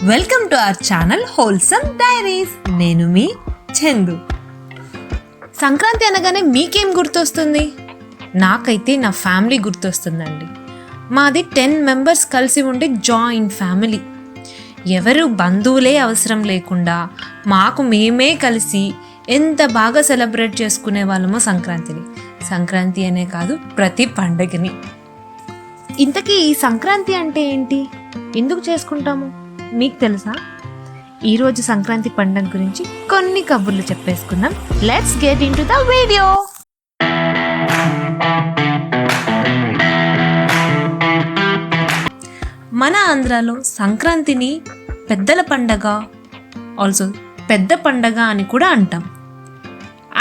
Welcome to our channel wholesome diaries. నేను మీ చందు. సంక్రాంతి అనగానే మీకేం గుర్తొస్తుంది? నాకైతే నా ఫ్యామిలీ గుర్తొస్తుందండి. మాది 10 మెంబర్స్ కలిసి ఉండే జాయింట్ ఫ్యామిలీ. ఎవరు బంధువులే అవసరం లేకుండా మాకు మేమే కలిసి ఎంత బాగా సెలబ్రేట్ చేసుకునే వాళ్ళమో సంక్రాంతిని. సంక్రాంతి అనే కాదు, ప్రతి పండగని. ఇంతకీ ఈ సంక్రాంతి అంటే ఏంటి, ఎందుకు చేసుకుంటాము మీకు తెలుసా? ఈరోజు సంక్రాంతి పండుగ గురించి కొన్ని కబుర్లు చెప్పేసుకుందాం. Let's get into the video. మన ఆంధ్రాలో సంక్రాంతిని పెద్దల పండగ, ఆల్సో పెద్ద పండగ అని కూడా అంటాం.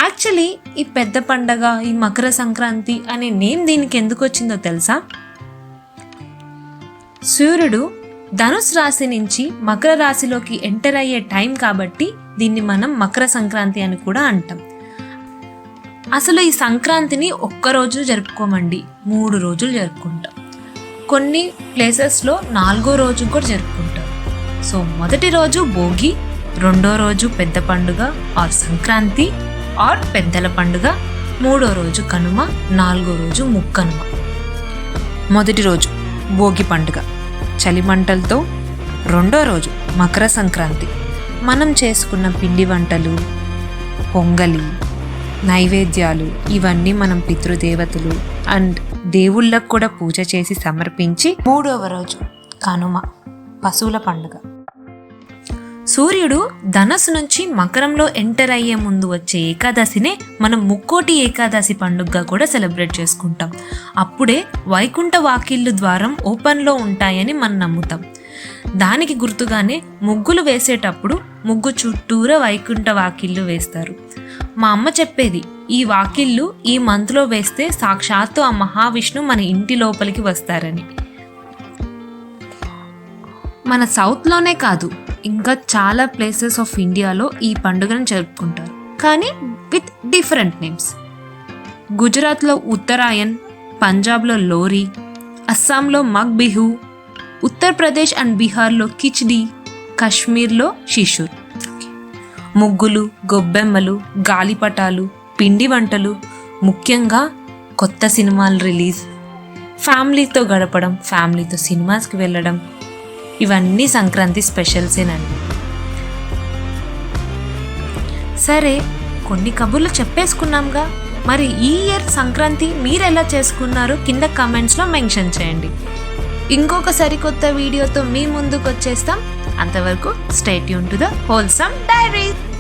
యాక్చువల్లీ ఈ పెద్ద పండగ, ఈ మకర సంక్రాంతి అనే నేమ్ దీనికి ఎందుకు వచ్చిందో తెలుసా? సూర్యుడు ధనుసు రాశి నుంచి మకర రాశిలోకి ఎంటర్ అయ్యే టైం కాబట్టి దీన్ని మనం మకర సంక్రాంతి అని కూడా అంటాం. అసలు ఈ సంక్రాంతిని ఒక్కరోజు జరుపుకోమండి, 3 రోజులు జరుపుకుంటాం. కొన్ని ప్లేసెస్లో 4వ రోజు కూడా జరుపుకుంటాం. సో మొదటి రోజు భోగి, రెండో రోజు పెద్ద పండుగ ఆర్ సంక్రాంతి ఆర్ పెద్దల పండుగ, 3వ రోజు కనుమ, 4వ రోజు ముక్కనుమ. మొదటి రోజు భోగి పండుగ, చలిమంటలతో. రెండో రోజు మకర సంక్రాంతి, మనం చేసుకున్న పిండి వంటలు, పొంగలి, నైవేద్యాలు ఇవన్నీ మనం పితృదేవతలు అండ్ దేవుళ్ళకు కూడా పూజ చేసి సమర్పించి. 3వ రోజు కనుమ, పశువుల పండుగ. సూర్యుడు ధనస్సు నుంచి మకరంలో ఎంటర్ అయ్యే ముందు వచ్చే ఏకాదశినే మనం ముక్కోటి ఏకాదశి పండుగగా కూడా సెలబ్రేట్ చేసుకుంటాం. అప్పుడే వైకుంఠ వాకిళ్ళు ద్వారం ఓపెన్లో ఉంటాయని మనం నమ్ముతాం. దానికి గుర్తుగానే ముగ్గులు వేసేటప్పుడు ముగ్గు చుట్టూరా వైకుంఠ వాకిళ్ళు వేస్తారు. మా అమ్మ చెప్పేది, ఈ వాకిళ్ళు ఈ మంత్లో వేస్తే సాక్షాత్తు ఆ మహావిష్ణు మన ఇంటి లోపలికి వస్తారని. మన సౌత్లోనే కాదు, ఇంకా చాలా ప్లేసెస్ ఆఫ్ ఇండియాలో ఈ పండుగను జరుపుకుంటారు, కానీ విత్ డిఫరెంట్ నేమ్స్. గుజరాత్లో ఉత్తరాయణ్, పంజాబ్లో లోరీ, అస్సాంలో మగ్ బిహు, ఉత్తరప్రదేశ్ అండ్ బీహార్లో కిచ్డీ, కాశ్మీర్లో శిశుర్. ముగ్గులు, గొబ్బెమ్మలు, గాలిపటాలు, పిండి వంటలు, ముఖ్యంగా కొత్త సినిమాలు రిలీజ్, ఫ్యామిలీతో గడపడం, ఫ్యామిలీతో సినిమాస్కి వెళ్ళడం, ఇవన్నీ సంక్రాంతి స్పెషల్సేనండి. సరే, కొన్ని కబుర్లు చెప్పేసుకున్నాంగా, మరి ఈ ఇయర్ సంక్రాంతి మీరు ఎలా చేసుకున్నారో కింద కామెంట్స్లో మెన్షన్ చేయండి. ఇంకొక సరికొత్త వీడియోతో మీ ముందుకు వచ్చేస్తాం. అంతవరకు stay tune to the wholesome diaries.